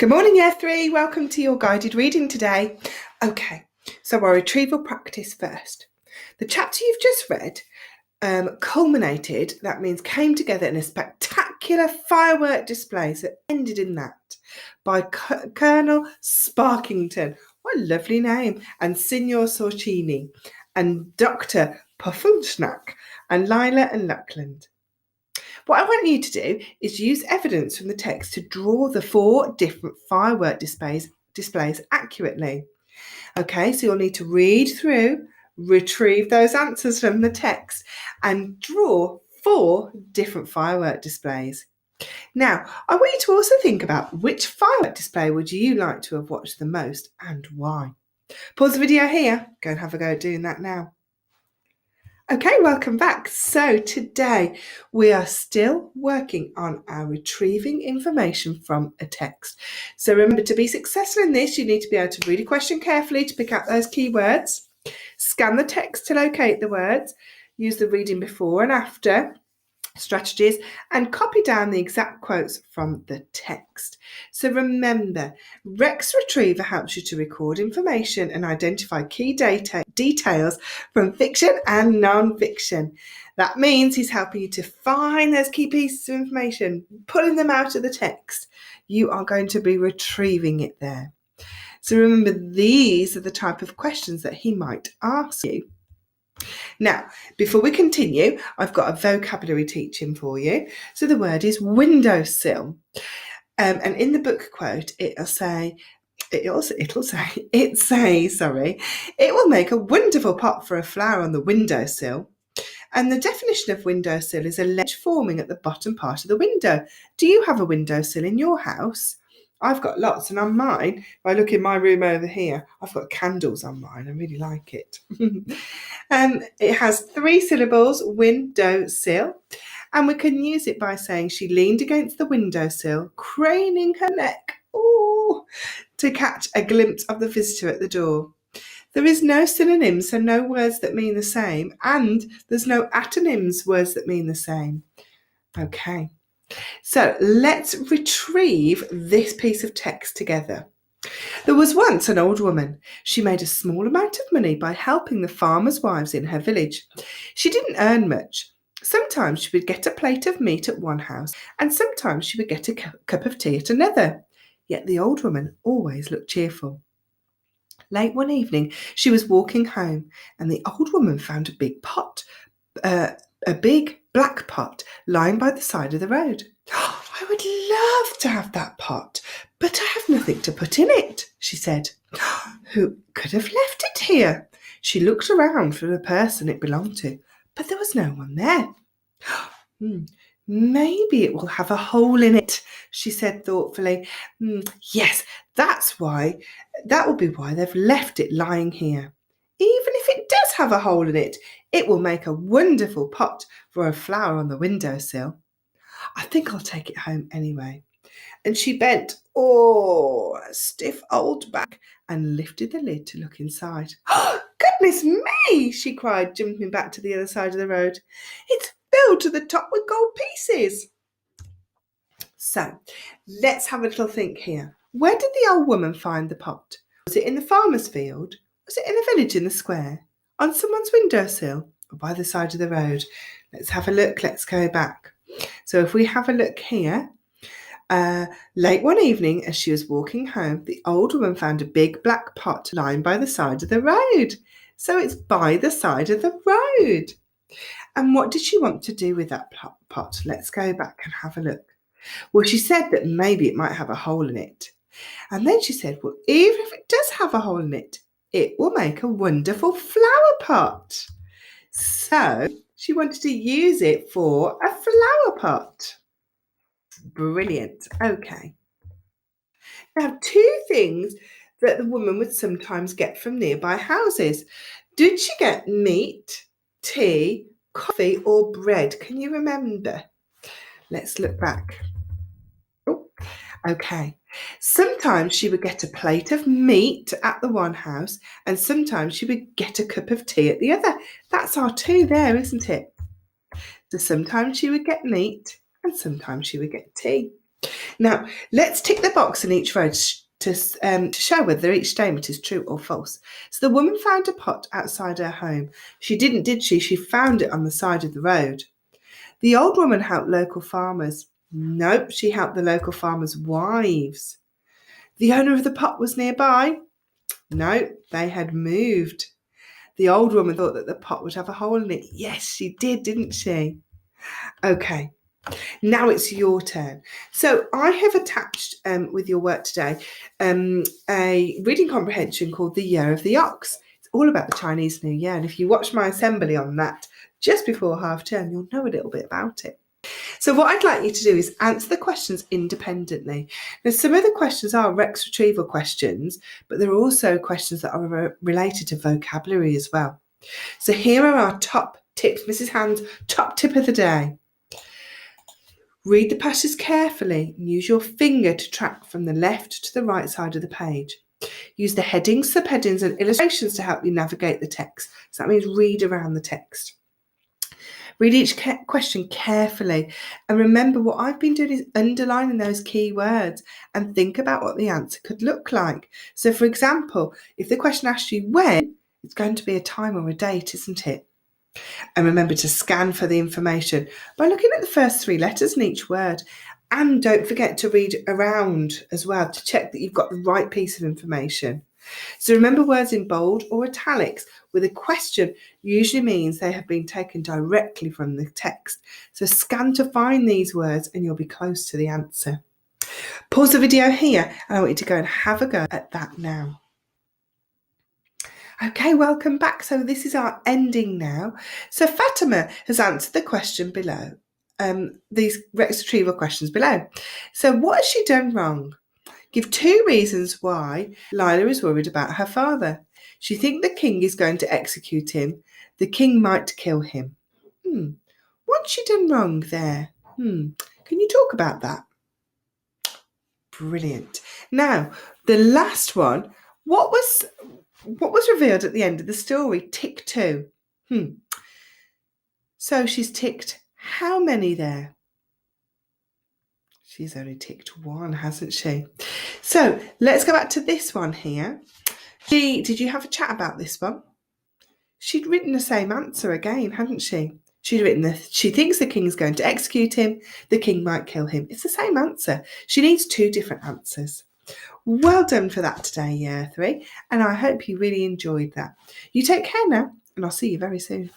Good morning, Year 3. Welcome to your guided reading today. Okay, so our retrieval practice first. The chapter you've just read culminated, that means came together in a spectacular firework display that ended in that by Colonel Sparkington, what a lovely name, and Signor Sorcini, and Dr. Puffelschnack, and Lila and Luckland. What I want you to do is use evidence from the text to draw the 4 different firework displays accurately. Okay, so you'll need to read through, retrieve those answers from the text, and draw 4 different firework displays. Now, I want you to also think about which firework display would you like to have watched the most and why. Pause the video here, go and have a go at doing that now. Okay, welcome back. So today we are still working on our retrieving information from a text. So remember, to be successful in this, you need to be able to read a question carefully to pick out those keywords, scan the text to locate the words, use the reading before and after strategies, and copy down the exact quotes from the text. So remember, Rex Retriever helps you to record information and identify key details from fiction and non-fiction. That means he's helping you to find those key pieces of information, pulling them out of the text. You are going to be retrieving it there. So remember, these are the type of questions that he might ask you. Now, before we continue, I've got a vocabulary teaching for you. So the word is windowsill. And in the book quote, it will say, it will make a wonderful pot for a flower on the windowsill. And the definition of windowsill is a ledge forming at the bottom part of the window. Do you have a windowsill in your house? I've got lots, and on mine, if I look in my room over here, I've got candles on mine. I really like it. It has 3 syllables, windowsill, and we can use it by saying she leaned against the windowsill, craning her neck, to catch a glimpse of the visitor at the door. There is no synonym, so no words that mean the same, and there's no antonyms, words that mean the same. Okay. So let's retrieve this piece of text together. There was once an old woman. She made a small amount of money by helping the farmers' wives in her village. She didn't earn much. Sometimes she would get a plate of meat at one house, and sometimes she would get a cup of tea at another. Yet the old woman always looked cheerful. Late one evening, she was walking home, and the old woman found a big black pot lying by the side of the road. I would love to have that pot, but I have nothing to put in it, she said. Who could have left it here? She looked around for the person it belonged to, but there was no one there. Maybe it will have a hole in it, she said thoughtfully. Yes, that will be why they've left it lying here. Even if it does have a hole in it, it will make a wonderful pot for a flower on the windowsill. I think I'll take it home anyway. And she bent, a stiff old back, and lifted the lid to look inside. Goodness me, she cried, jumping back to the other side of the road. It's filled to the top with gold pieces. So, let's have a little think here. Where did the old woman find the pot? Was it in the farmer's field? Was it in a village in the square? On someone's windowsill? Or by the side of the road? Let's have a look. Let's go back. So if we have a look here, late one evening as she was walking home, the old woman found a big black pot lying by the side of the road. So it's by the side of the road. And what did she want to do with that pot? Let's go back and have a look. Well, she said that maybe it might have a hole in it. And then she said, well, even if it does have a hole in it, it will make a wonderful flower pot. So she wanted to use it for a flower pot. Brilliant. Okay. Now, 2 things that the woman would sometimes get from nearby houses. Did she get meat, tea, coffee, or bread? Can you remember? Let's look back. Okay. Sometimes she would get a plate of meat at the one house, and sometimes she would get a cup of tea at the other. That's our 2 there, isn't it? So sometimes she would get meat, and sometimes she would get tea. Now, let's tick the box in each row to show whether each statement is true or false. So the woman found a pot outside her home. She didn't, did she? She found it on the side of the road. The old woman helped local farmers. Nope, she helped the local farmers' wives. The owner of the pot was nearby. No, they had moved. The old woman thought that the pot would have a hole in it. Yes, she did, didn't she? Okay, now it's your turn. So I have attached with your work today a reading comprehension called The Year of the Ox. It's all about the Chinese New Year. And if you watch my assembly on that just before half term, you'll know a little bit about it. So what I'd like you to do is answer the questions independently. Now, some of the questions are Rex Retrieval questions, but there are also questions that are related to vocabulary as well. So here are our top tips. Mrs. Hand's top tip of the day. Read the passage carefully and use your finger to track from the left to the right side of the page. Use the headings, subheadings, and illustrations to help you navigate the text. So that means read around the text. Read each question carefully, and remember what I've been doing is underlining those key words and think about what the answer could look like. So for example, if the question asks you when, it's going to be a time or a date, isn't it? And remember to scan for the information by looking at the first 3 letters in each word. And don't forget to read around as well to check that you've got the right piece of information. So remember words in bold or italics with a question usually means they have been taken directly from the text. So scan to find these words and you'll be close to the answer. Pause the video here and I want you to go and have a go at that now. Okay, welcome back. So this is our ending now. So Fatima has answered the question below, these Rex Retrieval questions below. So what has she done wrong? Give 2 reasons why Lila is worried about her father. She thinks the king is going to execute him. The king might kill him. What's she done wrong there? Can you talk about that? Brilliant. Now, the last one, what was revealed at the end of the story? Tick 2. So she's ticked how many there? She's only ticked 1, hasn't she? So let's go back to this one here. Did you have a chat about this one? She'd written the same answer again, hadn't she? She'd written she thinks the king's going to execute him. The king might kill him. It's the same answer. She needs 2 different answers. Well done for that today, Year 3. And I hope you really enjoyed that. You take care now, and I'll see you very soon.